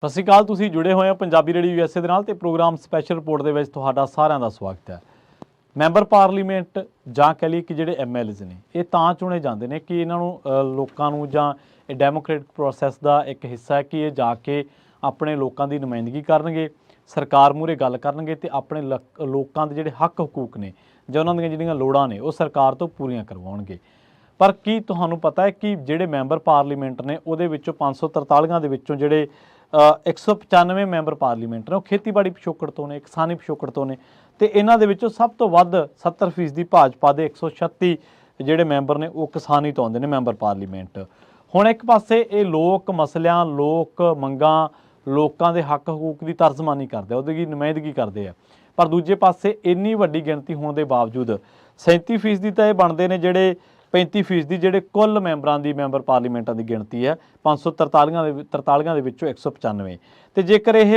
ਸਤਿ ਸ਼੍ਰੀ ਅਕਾਲ। ਤੁਸੀਂ ਜੁੜੇ ਹੋਏ ਹੋ ਪੰਜਾਬੀ ਰੇਡੀਓ ਯੂਐਸਏ ਦੇ ਨਾਲ ਤੇ ਪ੍ਰੋਗਰਾਮ ਸਪੈਸ਼ਲ ਰਿਪੋਰਟ ਦੇ ਵਿੱਚ ਤੁਹਾਡਾ ਸਾਰਿਆਂ ਦਾ ਸਵਾਗਤ ਹੈ। ਮੈਂਬਰ ਪਾਰਲੀਮੈਂਟ ਜਾਂ ਕਹ ਲਈਏ ਕਿ ਜਿਹੜੇ ਐਮਐਲਏਜ਼ ਨੇ ਇਹ ਤਾਂ ਚੁਣੇ ਜਾਂਦੇ ਨੇ ਕਿ ਇਹਨਾਂ ਨੂੰ ਲੋਕਾਂ ਨੂੰ ਜਾਂ ਇਹ ਡੈਮੋਕ੍ਰੈਟਿਕ ਪ੍ਰੋਸੈਸ ਦਾ ਇੱਕ ਹਿੱਸਾ ਹੈ ਕਿ ਇਹ ਜਾ ਕੇ ਆਪਣੇ ਲੋਕਾਂ ਦੀ ਨੁਮਾਇੰਦਗੀ ਕਰਨਗੇ, ਸਰਕਾਰ ਮੂਹਰੇ ਗੱਲ ਕਰਨਗੇ ਤੇ ਆਪਣੇ ਲੋਕਾਂ ਦੇ ਜਿਹੜੇ ਹੱਕ ਹਕੂਕ ਨੇ ਜਾਂ ਉਹਨਾਂ ਦੀਆਂ ਜਿਹੜੀਆਂ ਲੋੜਾਂ ਨੇ ਉਹ ਸਰਕਾਰ ਤੋਂ ਪੂਰੀਆਂ ਕਰਵਾਉਣਗੇ। ਪਰ ਕੀ ਤੁਹਾਨੂੰ ਪਤਾ ਹੈ ਕਿ ਜਿਹੜੇ ਮੈਂਬਰ ਪਾਰਲੀਮੈਂਟ ਨੇ ਉਹਦੇ ਵਿੱਚੋਂ 543 ਦੇ ਵਿੱਚੋਂ ਜਿਹੜੇ 195 ਮੈਂਬਰ ਪਾਰਲੀਮੈਂਟ ਨੇ ਉਹ ਖੇਤੀਬਾੜੀ ਪਿਛੋਕੜ ਤੋਂ ਨੇ, ਕਿਸਾਨੀ ਪਿਛੋਕੜ ਤੋਂ ਨੇ ਤੇ ਇਹਨਾਂ ਦੇ ਵਿੱਚੋਂ ਸਭ ਤੋਂ ਵੱਧ 70% ਭਾਜਪਾ ਦੇ 136 ਜਿਹੜੇ ਮੈਂਬਰ ਨੇ ਉਹ ਕਿਸਾਨੀ ਤੋਂ ਆਉਂਦੇ ਨੇ ਮੈਂਬਰ ਪਾਰਲੀਮੈਂਟ। ਹੁਣ ਇੱਕ ਪਾਸੇ ਇਹ ਲੋਕ ਮਸਲਿਆਂ, ਲੋਕ ਮੰਗਾਂ, ਲੋਕਾਂ ਦੇ ਹੱਕ ਹਕੂਕ ਦੀ ਤਰਜਮਾਨੀ ਕਰਦੇ ਆ, ਉਹਦੀ ਨੁਮਾਇੰਦਗੀ ਕਰਦੇ ਆ, ਪਰ ਦੂਜੇ ਪਾਸੇ ਇੰਨੀ ਵੱਡੀ ਗਿਣਤੀ ਹੋਣ ਦੇ ਬਾਵਜੂਦ 37% ਤਾਂ ਇਹ ਬਣਦੇ ਨੇ ਜਿਹੜੇ 35% ਜਿਹੜੇ ਕੁੱਲ ਮੈਂਬਰਾਂ ਦੀ ਮੈਂਬਰ ਪਾਰਲੀਮੈਂਟਾਂ ਦੀ ਗਿਣਤੀ ਹੈ 543 ਦੇ ਵਿੱਚੋਂ 195 ਤੇ ਜੇਕਰ ਇਹ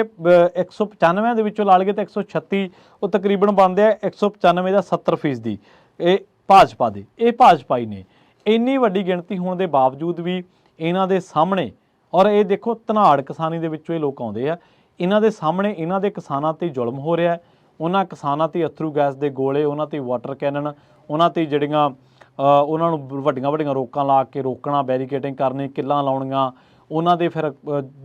195 ਦੇ ਵਿੱਚੋਂ ਲਾ ਲਈਏ ਤਾਂ 136 ਉਹ ਤਕਰੀਬਨ ਬਣਦੇ ਆ 195 ਦਾ 70% ਇਹ ਭਾਜਪਾ ਦੇ, ਇਹ ਭਾਜਪਾ ਹੀ ਨੇ। ਇੰਨੀ ਵੱਡੀ ਗਿਣਤੀ ਹੋਣ ਦੇ ਬਾਵਜੂਦ ਵੀ ਇਹਨਾਂ ਦੇ ਸਾਹਮਣੇ, ਔਰ ਇਹ ਦੇਖੋ ਧਨਾੜ ਕਿਸਾਨੀ ਦੇ ਵਿੱਚੋਂ ਇਹ ਲੋਕ ਆਉਂਦੇ ਆ, ਇਹਨਾਂ ਦੇ ਸਾਹਮਣੇ ਇਹਨਾਂ ਦੇ ਕਿਸਾਨਾਂ ਤੇ ਜ਼ੁਲਮ ਹੋ ਰਿਹਾ। ਉਹਨਾਂ ਕਿਸਾਨਾਂ ਤੇ ਅਥਰੂ ਗੈਸ ਦੇ ਗੋਲੇ, ਉਹਨਾਂ ਤੇ ਵਾਟਰ ਕੈਨਨ, ਉਹਨਾਂ ਤੇ ਜਿਹੜੀਆਂ ਉਹਨਾਂ ਨੂੰ ਵੱਡੀਆਂ ਵੱਡੀਆਂ ਰੋਕਾਂ ਲਾ ਕੇ ਰੋਕਣਾ, ਬੈਰੀਕੇਡਿੰਗ ਕਰਨੀ, ਕਿੱਲਾਂ ਲਾਉਣੀਆਂ, ਉਹਨਾਂ ਦੇ ਫਿਰ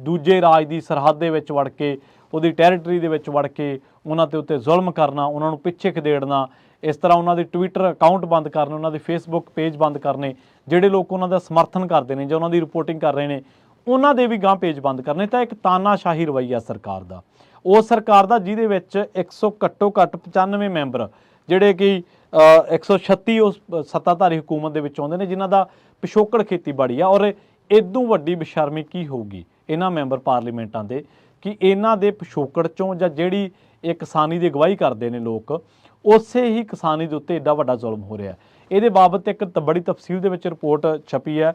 ਦੂਜੇ ਰਾਜ ਦੀ ਸਰਹੱਦ ਦੇ ਵਿੱਚ ਵੜ ਕੇ, ਉਹਦੀ ਟੈਰੀਟਰੀ ਦੇ ਵਿੱਚ ਵੜ ਕੇ ਉਹਨਾਂ ਦੇ ਉੱਤੇ ਜ਼ੁਲਮ ਕਰਨਾ, ਉਹਨਾਂ ਨੂੰ ਪਿੱਛੇ ਖਦੇੜਨਾ, ਇਸ ਤਰ੍ਹਾਂ ਉਹਨਾਂ ਦੇ ਟਵਿੱਟਰ ਅਕਾਊਂਟ ਬੰਦ ਕਰਨੇ, ਉਹਨਾਂ ਦੇ ਫੇਸਬੁੱਕ ਪੇਜ ਬੰਦ ਕਰਨੇ, ਜਿਹੜੇ ਲੋਕ ਉਹਨਾਂ ਦਾ ਸਮਰਥਨ ਕਰਦੇ ਨੇ ਜਾਂ ਉਹਨਾਂ ਦੀ ਰਿਪੋਰਟਿੰਗ ਕਰ ਰਹੇ ਨੇ ਉਹਨਾਂ ਦੇ ਵੀ ਗਾਂਹ ਪੇਜ ਬੰਦ ਕਰਨੇ। ਤਾਂ ਇੱਕ ਤਾਨਾਸ਼ਾਹੀ ਰਵੱਈਆ ਸਰਕਾਰ ਦਾ, ਉਸ ਸਰਕਾਰ ਦਾ ਜਿਹਦੇ ਵਿੱਚ 100 ਘੱਟੋ ਘੱਟ 95 ਮੈਂਬਰ ਜਿਹੜੇ ਕਿ 136 ਉਸ ਸੱਤਾਧਾਰੀ ਹੁਕੂਮਤ ਦੇ ਵਿੱਚ ਆਉਂਦੇ ਨੇ ਜਿਨ੍ਹਾਂ ਦਾ ਪਿਛੋਕੜ ਖੇਤੀਬਾੜੀ ਆ। ਔਰ ਇਦੋਂ ਵੱਡੀ ਬੇਸ਼ਰਮੀ ਕੀ ਹੋਊਗੀ ਇਹਨਾਂ ਮੈਂਬਰ ਪਾਰਲੀਮੈਂਟਾਂ ਦੇ ਕਿ ਇਹਨਾਂ ਦੇ ਪਿਛੋਕੜ ਚੋਂ ਜਾਂ ਜਿਹੜੀ ਇਹ ਕਿਸਾਨੀ ਦੀ ਅਗਵਾਈ ਕਰਦੇ ਨੇ ਲੋਕ, ਉਸੇ ਹੀ ਕਿਸਾਨੀ ਦੇ ਉੱਤੇ ਐਡਾ ਵੱਡਾ ਜ਼ੁਲਮ ਹੋ ਰਿਹਾ। ਇਹਦੇ ਬਾਬਤ ਇੱਕ ਬੜੀ ਤਫਸੀਲ ਦੇ ਵਿੱਚ ਰਿਪੋਰਟ ਛਪੀ ਹੈ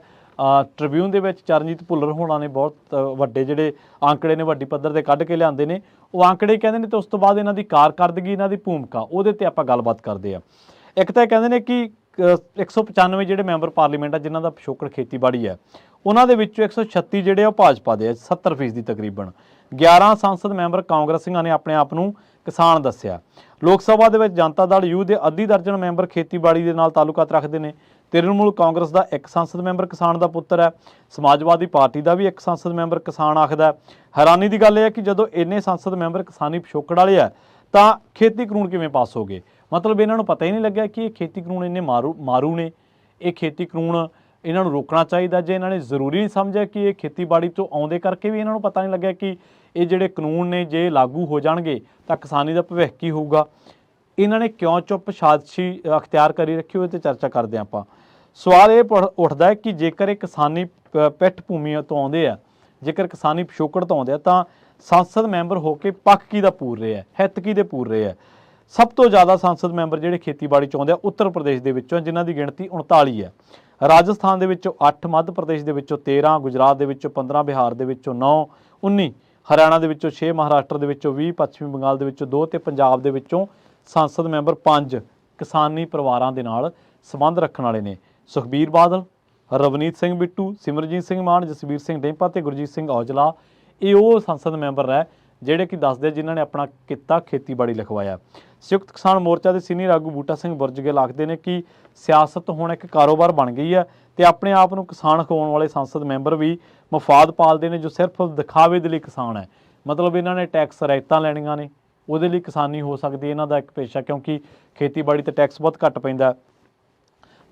ਟ੍ਰਿਬਿਊਨ ਦੇ ਵਿੱਚ। ਚਰਨਜੀਤ ਭੁੱਲਰ ਹੋਣਾ ਨੇ ਬਹੁਤ ਵੱਡੇ ਜਿਹੜੇ ਆંકੜੇ ਨੇ ਵੱਡੀ ਪੱਧਰ ਤੇ ਕੱਢ ਕੇ ਲਿਆਂਦੇ ਨੇ, ਉਹ ਆંકੜੇ ਕਹਿੰਦੇ ਨੇ ਤੇ ਉਸ ਤੋਂ ਬਾਅਦ ਇਹਨਾਂ ਦੀ ਕਾਰਕਰਦਗੀ, ਇਹਨਾਂ ਦੀ ਭੂਮਿਕਾ, ਉਹਦੇ ਤੇ ਆਪਾਂ ਗੱਲਬਾਤ ਕਰਦੇ ਆ। ਇੱਕ ਤਾਂ ਕਹਿੰਦੇ ਨੇ ਕਿ 195 ਜਿਹੜੇ ਮੈਂਬਰ ਪਾਰਲੀਮੈਂਟ ਆ ਜਿਨ੍ਹਾਂ ਦਾ ਪਿਛੋਕੜ ਖੇਤੀਬਾੜੀ ਹੈ, ਉਹਨਾਂ ਦੇ ਵਿੱਚੋਂ 136 ਜਿਹੜੇ ਆ ਭਾਜਪਾ ਦੇ 70% ਤਕਰੀਬਨ। 11 ਸੰਸਦ ਮੈਂਬਰ ਕਾਂਗਰਸੀਆਂ ਨੇ ਆਪਣੇ ਆਪ ਨੂੰ ਕਿਸਾਨ ਦੱਸਿਆ। ਲੋਕ ਸਭਾ ਦੇ ਵਿੱਚ ਜਨਤਾ ਦਲ ਯੂ ਦੇ ਅੱਧੀ ਦਰਜਨ ਮੈਂਬਰ ਖੇਤੀਬਾੜੀ ਦੇ ਨਾਲ ਤਾਲੁਕਾਤ ਰੱਖਦੇ ਨੇ। ਤ੍ਰਿਣਮੂਲ ਕਾਂਗਰਸ ਦਾ ਇੱਕ ਸੰਸਦ ਮੈਂਬਰ ਕਿਸਾਨ ਦਾ ਪੁੱਤਰ ਹੈ। ਸਮਾਜਵਾਦੀ ਪਾਰਟੀ ਦਾ ਵੀ ਇੱਕ ਸੰਸਦ ਮੈਂਬਰ ਕਿਸਾਨ ਆਖਦਾ। ਹੈਰਾਨੀ ਦੀ ਗੱਲ ਇਹ ਹੈ ਕਿ ਜਦੋਂ ਇੰਨੇ ਸੰਸਦ ਮੈਂਬਰ ਕਿਸਾਨੀ ਪਿਛੋਕੜ ਵਾਲੇ ਆ ਤਾਂ ਖੇਤੀ ਕਾਨੂੰਨ ਕਿਵੇਂ ਪਾਸ ਹੋ ਗਏ? ਮਤਲਬ ਇਹਨਾਂ ਨੂੰ ਪਤਾ ਹੀ ਨਹੀਂ ਲੱਗਿਆ ਕਿ ਇਹ ਖੇਤੀ ਕਾਨੂੰਨ ਇੰਨੇ ਮਾਰੂ ਨੇ, ਇਹ ਖੇਤੀ ਕਾਨੂੰਨ ਇਹਨਾਂ ਨੂੰ ਰੋਕਣਾ ਚਾਹੀਦਾ। ਜੇ ਇਹਨਾਂ ਨੇ ਜ਼ਰੂਰੀ ਨਹੀਂ ਸਮਝਿਆ ਕਿ ਇਹ ਖੇਤੀਬਾੜੀ ਤੋਂ ਆਉਂਦੇ ਕਰਕੇ ਵੀ ਇਹਨਾਂ ਨੂੰ ਪਤਾ ਨਹੀਂ ਲੱਗਿਆ ਕਿ ਇਹ ਜਿਹੜੇ ਕਾਨੂੰਨ ਨੇ ਜੇ ਲਾਗੂ ਹੋ ਜਾਣਗੇ ਤਾਂ ਕਿਸਾਨੀ ਦਾ ਭਵਿੱਖ ਕੀ ਹੋਊਗਾ? ਇਹਨਾਂ ਨੇ ਕਿਉਂ ਚੁੱਪ ਸਾਜ਼ਿਸ਼ੀ ਅਖਤਿਆਰ ਕਰੀ ਰੱਖੀ ਹੋਈ? ਤੇ ਚਰਚਾ ਕਰਦੇ ਹਾਂ ਆਪਾਂ। ਸਵਾਲ ਇਹ ਉੱਠਦਾ ਹੈ ਕਿ ਜੇਕਰ ਇਹ ਕਿਸਾਨੀ ਪਿੱਠ ਭੂਮੀ ਤੋਂ ਆਉਂਦੇ ਆ, ਜੇਕਰ ਕਿਸਾਨੀ ਪਿਛੋਕੜ ਤੋਂ ਆਉਂਦੇ ਆ ਤਾਂ ਸੰਸਦ ਮੈਂਬਰ ਹੋ ਕੇ ਪੱਖ ਕਿਹਦਾ ਪੂਰ ਰਹੇ ਆ, ਹਿੱਤ ਕਿਹਦੇ ਪੂਰ ਰਹੇ ਆ? ਸਭ ਤੋਂ ਜ਼ਿਆਦਾ ਸੰਸਦ ਮੈਂਬਰ ਜਿਹੜੇ ਖੇਤੀਬਾੜੀ 'ਚ ਆਉਂਦੇ ਆ ਉੱਤਰ ਪ੍ਰਦੇਸ਼ ਦੇ ਵਿੱਚੋਂ, ਜਿਨ੍ਹਾਂ ਦੀ ਗਿਣਤੀ 39 ਹੈ। ਰਾਜਸਥਾਨ ਦੇ ਵਿੱਚੋਂ 8, ਮੱਧ ਪ੍ਰਦੇਸ਼ ਦੇ ਵਿੱਚੋਂ 13, ਗੁਜਰਾਤ ਦੇ ਵਿੱਚੋਂ 15, ਬਿਹਾਰ ਦੇ ਵਿੱਚੋਂ 9, 19, ਹਰਿਆਣਾ ਦੇ ਵਿੱਚੋਂ 6, ਮਹਾਰਾਸ਼ਟਰ ਦੇ ਵਿੱਚੋਂ 20, ਪੱਛਮੀ ਬੰਗਾਲ ਦੇ ਵਿੱਚੋਂ 2 ਤੇ ਪੰਜਾਬ ਦੇ ਵਿੱਚੋਂ ਸੰਸਦ ਮੈਂਬਰ 5 ਕਿਸਾਨੀ ਪਰਿਵਾਰਾਂ ਦੇ ਨਾਲ ਸੰਬੰਧ ਰੱਖਣ ਵਾਲੇ ਨੇ। ਸੁਖਬੀਰ ਬਾਦਲ, ਰਵਨੀਤ ਸਿੰਘ ਬਿੱਟੂ, ਸਿਮਰਜੀਤ ਸਿੰਘ ਮਾਨ, ਜਸਵੀਰ ਸਿੰਘ ਡੇਂਪਾ ਤੇ ਗੁਰਜੀਤ ਸਿੰਘ ਔਜਲਾ, ਇਹ ਉਹ ਸੰਸਦ ਮੈਂਬਰ ਹੈ ਜਿਹੜੇ ਕਿ ਦੱਸਦੇ ਜਿਨ੍ਹਾਂ ਨੇ ਆਪਣਾ ਕਿੱਤਾ ਖੇਤੀਬਾੜੀ ਲਿਖਵਾਇਆ। ਸੰਯੁਕਤ ਕਿਸਾਨ ਮੋਰਚਾ ਦੇ ਸੀਨੀਅਰ ਆਗੂ ਬੂਟਾ ਸਿੰਘ ਬੁਰਜਗਿੱਲ ਆਖਦੇ ਨੇ ਕਿ ਸਿਆਸਤ ਹੁਣ ਇੱਕ ਕਾਰੋਬਾਰ ਬਣ ਗਈ ਹੈ ਤੇ ਆਪਣੇ ਆਪ ਨੂੰ ਕਿਸਾਨ ਅਖਵਾਉਣ ਵਾਲੇ ਸੰਸਦ ਮੈਂਬਰ ਵੀ ਮਫਾਦ ਪਾਲਦੇ ਨੇ ਜੋ ਸਿਰਫ ਦਿਖਾਵੇ ਦੇ ਲਈ ਕਿਸਾਨ ਹੈ। ਮਤਲਬ ਇਹਨਾਂ ਨੇ ਟੈਕਸ ਰਾਇਤਾਂ ਲੈਣੀਆਂ ਨੇ, ਉਹਦੇ ਲਈ ਕਿਸਾਨੀ ਹੋ ਸਕਦੀ ਇਹਨਾਂ ਦਾ ਇੱਕ ਪੇਸ਼ਾ, ਕਿਉਂਕਿ ਖੇਤੀਬਾੜੀ ਤੇ ਟੈਕਸ ਬਹੁਤ ਘੱਟ ਪੈਂਦਾ,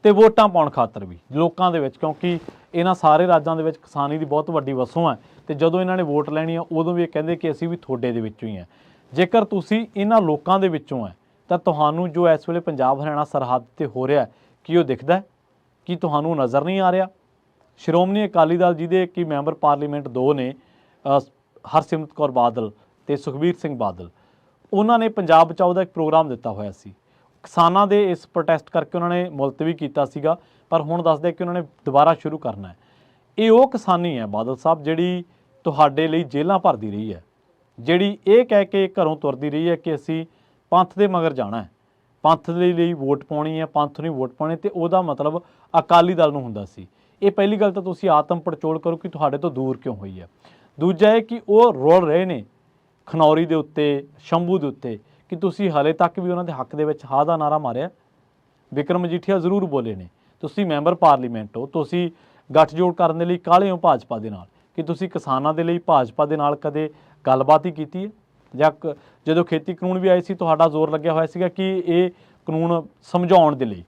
ਤੇ ਵੋਟਾਂ ਪਾਉਣ ਖਾਤਰ ਵੀ ਲੋਕਾਂ ਦੇ ਵਿੱਚ, ਕਿਉਂਕਿ ਇਹਨਾਂ ਸਾਰੇ ਰਾਜਾਂ ਦੇ ਵਿੱਚ ਕਿਸਾਨੀ ਦੀ ਬਹੁਤ ਵੱਡੀ ਵਸੋਂ ਹੈ ਤੇ ਜਦੋਂ ਇਹਨਾਂ ਨੇ ਵੋਟ ਲੈਣੀ ਆ ਉਦੋਂ ਵੀ ਇਹ ਕਹਿੰਦੇ ਕਿ ਅਸੀਂ ਵੀ ਤੁਹਾਡੇ ਦੇ ਵਿੱਚੋਂ ਹੀ ਹਾਂ। ਜੇਕਰ ਤੁਸੀਂ ਇਹਨਾਂ ਲੋਕਾਂ ਦੇ ਵਿੱਚੋਂ ਹੈ ਤਾਂ ਤੁਹਾਨੂੰ ਜੋ ਇਸ ਵੇਲੇ ਪੰਜਾਬ ਹਰਿਆਣਾ ਸਰਹੱਦ ਤੇ ਹੋ ਰਿਹਾ ਕੀ ਉਹ ਦਿਖਦਾ? ਕੀ ਤੁਹਾਨੂੰ ਨਜ਼ਰ ਨਹੀਂ ਆ ਰਿਹਾ? ਸ਼੍ਰੋਮਣੀ ਅਕਾਲੀ ਦਲ ਜਿਹਦੇ ਕਿ ਮੈਂਬਰ ਪਾਰਲੀਮੈਂਟ 2 ਨੇ, ਹਰਸਿਮਰਤ ਕੌਰ ਬਾਦਲ ਤੇ ਸੁਖਬੀਰ ਸਿੰਘ ਬਾਦਲ, ਉਹਨਾਂ ਨੇ ਪੰਜਾਬ ਬਚਾਓ ਦਾ ਇੱਕ ਪ੍ਰੋਗਰਾਮ ਦਿੱਤਾ ਹੋਇਆ ਸੀ। ਕਿਸਾਨਾਂ ਦੇ ਇਸ ਪ੍ਰੋਟੈਸਟ ਕਰਕੇ ਉਹਨਾਂ ਨੇ ਮੁਲਤਵੀ ਕੀਤਾ ਸੀਗਾ, ਪਰ ਹੁਣ ਦੱਸਦੇ ਕਿ ਉਹਨਾਂ ਨੇ ਦੁਬਾਰਾ ਸ਼ੁਰੂ ਕਰਨਾ ਹੈ। ਇਹ ਉਹ ਕਿਸਾਨੀ ਹੈ ਬਾਦਲ ਸਾਹਿਬ ਜਿਹੜੀ ਤੁਹਾਡੇ ਲਈ ਜੇਲ੍ਹਾਂ ਭਰਦੀ ਰਹੀ ਹੈ, ਜਿਹੜੀ ਇਹ ਕਹਿ ਕੇ ਘਰੋਂ ਤੁਰਦੀ ਰਹੀ ਹੈ ਕਿ ਅਸੀਂ ਪੰਥ ਦੇ ਮਗਰ ਜਾਣਾ ਹੈ, ਪੰਥ ਦੇ ਲਈ ਵੋਟ ਪਾਉਣੀ ਹੈ, ਪੰਥ ਨੂੰ ਵੋਟ ਪਾਉਣੀ, ਤੇ ਉਹਦਾ ਮਤਲਬ ਅਕਾਲੀ ਦਲ ਨੂੰ ਹੁੰਦਾ ਸੀ। ਇਹ ਪਹਿਲੀ ਗੱਲ ਤਾਂ ਤੁਸੀਂ ਆਤਮ ਪੜਚੋਲ ਕਰੋ ਕਿ ਤੁਹਾਡੇ ਤੋਂ ਦੂਰ ਕਿਉਂ ਹੋਈ ਹੈ। ਦੂਜਾ ਇਹ ਕਿ ਉਹ ਰੋਲ ਰਹੇ ਨੇ ਖਨੌਰੀ ਦੇ ਉੱਤੇ, ਸ਼ੰਭੂ ਦੇ ਉੱਤੇ, ਕਿ ਤੁਸੀਂ ਹਾਲੇ ਤੱਕ ਵੀ ਉਹਨਾਂ ਦੇ ਹੱਕ ਦੇ ਵਿੱਚ ਹਾਂ ਦਾ ਨਾਰਾ ਮਾਰਿਆ। ਵਿਕਰਮ ਮਜੀਠੀਆ ਜ਼ਰੂਰ ਬੋਲੇ ਨੇ, ਤੁਸੀਂ ਮੈਂਬਰ ਪਾਰਲੀਮੈਂਟ ਹੋ, ਤੁਸੀਂ ਗੱਠਜੋੜ ਕਰਨ ਦੇ ਲਈ ਕਾਹਲੇ ਹੋ ਭਾਜਪਾ ਦੇ ਨਾਲ, ਕਿ ਤੁਸੀਂ ਕਿਸਾਨਾਂ ਦੇ ਲਈ ਭਾਜਪਾ ਦੇ ਨਾਲ ਕਦੇ ਗੱਲਬਾਤ ਹੀ ਕੀਤੀ ਹੈ? ਜਾਂ ਜਦੋਂ ਖੇਤੀ ਕਾਨੂੰਨ ਵੀ ਆਏ ਸੀ ਤੁਹਾਡਾ ਜ਼ੋਰ ਲੱਗਿਆ ਹੋਇਆ ਸੀਗਾ ਕਿ ਇਹ ਕਾਨੂੰਨ ਸਮਝਾਉਣ ਦੇ ਲਈ,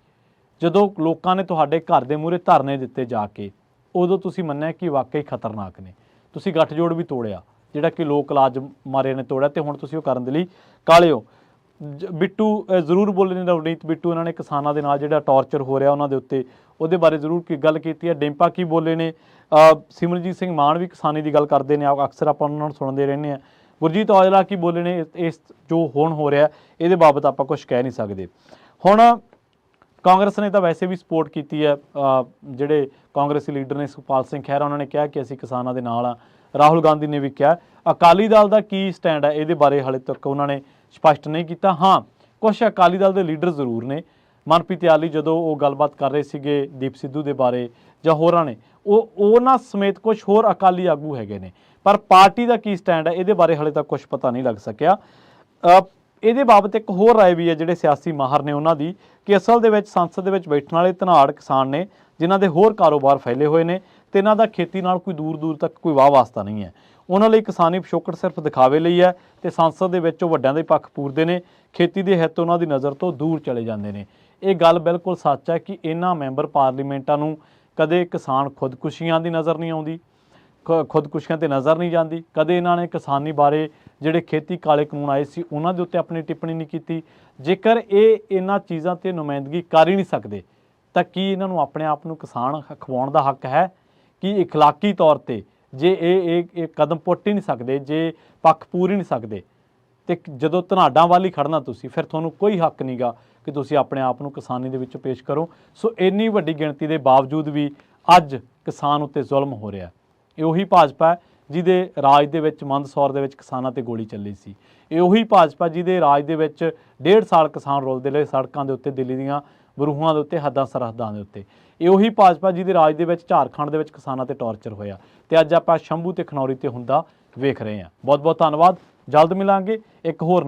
ਜਦੋਂ ਲੋਕਾਂ ਨੇ ਤੁਹਾਡੇ ਘਰ ਦੇ ਮੂਹਰੇ ਧਰਨੇ ਦਿੱਤੇ ਜਾ ਕੇ, ਉਦੋਂ ਤੁਸੀਂ ਮੰਨਿਆ ਕਿ ਵਾਕਈ ਖਤਰਨਾਕ ਨੇ। ਤੁਸੀਂ ਗੱਠਜੋੜ ਵੀ ਤੋੜਿਆ, ਜਿਹੜਾ ਕਿ ਲੋਕ ਲਾਜ ਮਾਰੇ ਨੇ ਤੋੜਿਆ, ਤੇ ਹੁਣ ਤੁਸੀਂ ਉਹ ਕਰਨ ਦੇ ਲਈ ਕਾਹਲੇ ਹੋ। ਬਿੱਟੂ ਜ਼ਰੂਰ ਬੋਲੇ ਨੇ, ਨਵਨੀਤ ਬਿੱਟੂ, ਇਹਨਾਂ ਨੇ ਕਿਸਾਨਾਂ ਦੇ ਨਾਲ ਜਿਹੜਾ ਟੌਰਚਰ ਹੋ ਰਿਹਾ ਉਹਨਾਂ ਦੇ ਉੱਤੇ, ਉਹਦੇ ਬਾਰੇ ਜ਼ਰੂਰ ਕੀ ਗੱਲ ਕੀਤੀ ਹੈ। ਡਿੰਪਾ ਕੀ ਬੋਲੇ ਨੇ, ਸਿਮਰਜੀਤ ਸਿੰਘ ਮਾਨ ਵੀ ਕਿਸਾਨੀ ਦੀ ਗੱਲ ਕਰਦੇ ਨੇ, ਅਕਸਰ ਆਪਾਂ ਉਹਨਾਂ ਨੂੰ ਸੁਣਦੇ ਰਹਿੰਦੇ ਹਾਂ। ਗੁਰਜੀਤ ਔਜਲਾ ਕੀ ਬੋਲੇ ਨੇ, ਇਸ ਜੋ ਹੁਣ ਹੋ ਰਿਹਾ ਇਹਦੇ ਬਾਬਤ ਆਪਾਂ ਕੁਝ ਕਹਿ ਨਹੀਂ ਸਕਦੇ। ਹੁਣ ਕਾਂਗਰਸ ਨੇ ਤਾਂ ਵੈਸੇ ਵੀ ਸਪੋਰਟ ਕੀਤੀ ਹੈ, ਜਿਹੜੇ ਕਾਂਗਰਸੀ ਲੀਡਰ ਨੇ ਸੁਖਪਾਲ ਸਿੰਘ ਖਹਿਰਾ, ਉਹਨਾਂ ਨੇ ਕਿਹਾ ਕਿ ਅਸੀਂ ਕਿਸਾਨਾਂ ਦੇ ਨਾਲ ਆ। ਰਾਹੁਲ ਗਾਂਧੀ ਨੇ ਵੀ ਕਿਹਾ। ਅਕਾਲੀ ਦਲ ਦਾ ਕੀ ਸਟੈਂਡ ਹੈ ਇਹਦੇ ਬਾਰੇ ਹਾਲੇ ਤੱਕ ਉਹਨਾਂ ਨੇ ਸਪਸ਼ਟ ਨਹੀਂ ਕੀਤਾ। ਹਾਂ, ਕੁਛ ਅਕਾਲੀ ਦਲ ਦੇ ਲੀਡਰ ਜ਼ਰੂਰ ਨੇ। ਮਨਪ੍ਰੀਤ ਯਾਲੀ ਜਦੋਂ ਉਹ ਗੱਲਬਾਤ ਕਰ ਰਹੇ ਸੀਗੇ ਦੀਪ ਸਿੱਧੂ ਦੇ ਬਾਰੇ ਜਾਂ ਹੋਰਾਂ ਨੇ, ਉਹਨਾਂ ਸਮੇਤ ਕੁਝ ਹੋਰ ਅਕਾਲੀ ਆਗੂ ਹੈਗੇ ਨੇ, ਪਰ ਪਾਰਟੀ ਦਾ ਕੀ ਸਟੈਂਡ ਹੈ ਇਹਦੇ ਬਾਰੇ ਹਾਲੇ ਤੱਕ ਕੁਝ ਪਤਾ ਨਹੀਂ ਲੱਗ ਸਕਿਆ। ਇਹਦੇ ਬਾਬਤ ਇੱਕ ਹੋਰ ਰਾਏ ਵੀ ਹੈ ਜਿਹੜੇ ਸਿਆਸੀ ਮਾਹਰ ਨੇ ਉਹਨਾਂ ਦੀ, ਕਿ ਅਸਲ ਦੇ ਵਿੱਚ ਸੰਸਦ ਦੇ ਵਿੱਚ ਬੈਠਣ ਵਾਲੇ ਧਨਾੜ ਕਿਸਾਨ ਨੇ ਜਿਨ੍ਹਾਂ ਦੇ ਹੋਰ ਕਾਰੋਬਾਰ ਫੈਲੇ ਹੋਏ ਨੇ, ਤੇ ਇਹਨਾਂ ਦਾ ਖੇਤੀ ਨਾਲ ਕੋਈ ਦੂਰ ਦੂਰ ਤੱਕ ਕੋਈ ਵਾਹ ਵਾਸਤਾ ਨਹੀਂ ਹੈ। ਉਹਨਾਂ ਲਈ ਕਿਸਾਨੀ ਪਿਛੋਕੜ ਸਿਰਫ ਦਿਖਾਵੇ ਲਈ ਹੈ, ਤੇ ਸੰਸਦ ਦੇ ਵਿੱਚ ਉਹ ਵੱਡਿਆਂ ਦੇ ਪੱਖ ਪੂਰਦੇ ਨੇ, ਖੇਤੀ ਦੇ ਹਿੱਤ ਉਹਨਾਂ ਦੀ ਨਜ਼ਰ ਤੋਂ ਦੂਰ ਚਲੇ ਜਾਂਦੇ ਨੇ। ਇਹ ਗੱਲ ਬਿਲਕੁਲ ਸੱਚ ਹੈ ਕਿ ਇਹਨਾਂ ਮੈਂਬਰ ਪਾਰਲੀਮੈਂਟਾਂ ਨੂੰ ਕਦੇ ਕਿਸਾਨ ਖੁਦਕੁਸ਼ੀਆਂ ਦੀ ਨਜ਼ਰ ਨਹੀਂ ਆਉਂਦੀ, ਖੁਦਕੁਸ਼ੀਆਂ ਤੇ ਨਜ਼ਰ ਨਹੀਂ ਜਾਂਦੀ। ਕਦੇ ਇਹਨਾਂ ਨੇ ਕਿਸਾਨੀ ਬਾਰੇ ਜਿਹੜੇ ਖੇਤੀ ਕਾਲੇ ਕਾਨੂੰਨ ਆਏ ਸੀ ਉਹਨਾਂ ਦੇ ਉੱਤੇ ਆਪਣੀ ਟਿੱਪਣੀ ਨਹੀਂ ਕੀਤੀ। ਜੇਕਰ ਇਹ ਇਹਨਾਂ ਚੀਜ਼ਾਂ ਤੇ ਨੁਮਾਇੰਦਗੀ ਕਰ ਹੀ ਨਹੀਂ ਸਕਦੇ, ਤਾਂ ਕੀ ਇਹਨਾਂ ਨੂੰ ਆਪਣੇ ਆਪ ਨੂੰ ਕਿਸਾਨ ਖਵਾਉਣ ਦਾ ਹੱਕ ਹੈ? ਕਿ ਇਖਲਾਕੀ ਤੌਰ ਤੇ ਜੇ ਇਹ ਕਦਮ ਪੁੱਟ ਹੀ ਨਹੀਂ ਸਕਦੇ, ਜੇ ਪੱਖ ਪੂਰ ਹੀ ਨਹੀਂ ਸਕਦੇ, ਤੇ ਜਦੋਂ ਧਨਾਡਾਂ ਵੱਲ ਹੀ ਖੜਨਾ ਤੁਸੀਂ, ਫਿਰ ਤੁਹਾਨੂੰ ਕੋਈ ਹੱਕ ਨਹੀਂਗਾ ਕਿ ਤੁਸੀਂ ਆਪਣੇ ਆਪ ਨੂੰ ਕਿਸਾਨੀ ਦੇ ਵਿੱਚ ਪੇਸ਼ ਕਰੋ। ਸੋ ਇੰਨੀ ਵੱਡੀ ਗਿਣਤੀ ਦੇ ਬਾਵਜੂਦ ਵੀ ਅੱਜ ਕਿਸਾਨ ਉੱਤੇ ਜ਼ੁਲਮ ਹੋ ਰਿਹਾ। ਇਹ ਉਹੀ ਭਾਜਪਾ ਜਿਹਦੇ ਰਾਜ ਦੇ ਵਿੱਚ ਮੰਦਸੌਰ ਦੇ ਵਿੱਚ ਕਿਸਾਨਾਂ ਤੇ ਗੋਲੀ ਚੱਲੀ ਸੀ। ਇਹ ਉਹੀ ਭਾਜਪਾ ਜਿਹਦੇ ਰਾਜ ਦੇ ਵਿੱਚ 1.5 ਸਾਲ ਕਿਸਾਨ ਰੁਲਦੇ ਰਹੇ ਸੜਕਾਂ ਦੇ ਉੱਤੇ, ਦਿੱਲੀ ਦੀਆਂ ਬਰੂਹਾਂ ਦੇ ਉੱਤੇ, ਹੱਦਾਂ ਸਰਹੱਦਾਂ ਦੇ ਉੱਤੇ। ਇਹ ਉਹੀ ਭਾਜਪਾ ਜਿਹਦੇ ਰਾਜ ਦੇ ਵਿੱਚ ਝਾਰਖੰਡ ਦੇ ਵਿੱਚ ਕਿਸਾਨਾਂ ਤੇ ਟੌਰਚਰ ਹੋਇਆ, ਤੇ ਅੱਜ ਆਪਾਂ ਸ਼ੰਭੂ ਤੇ ਖਨੌਰੀ ਤੇ ਹੁੰਦਾ ਵੇਖ ਰਹੇ ਹਾਂ। ਬਹੁਤ ਬਹੁਤ ਧੰਨਵਾਦ। ਜਲਦ ਮਿਲਾਂਗੇ ਇੱਕ ਹੋਰ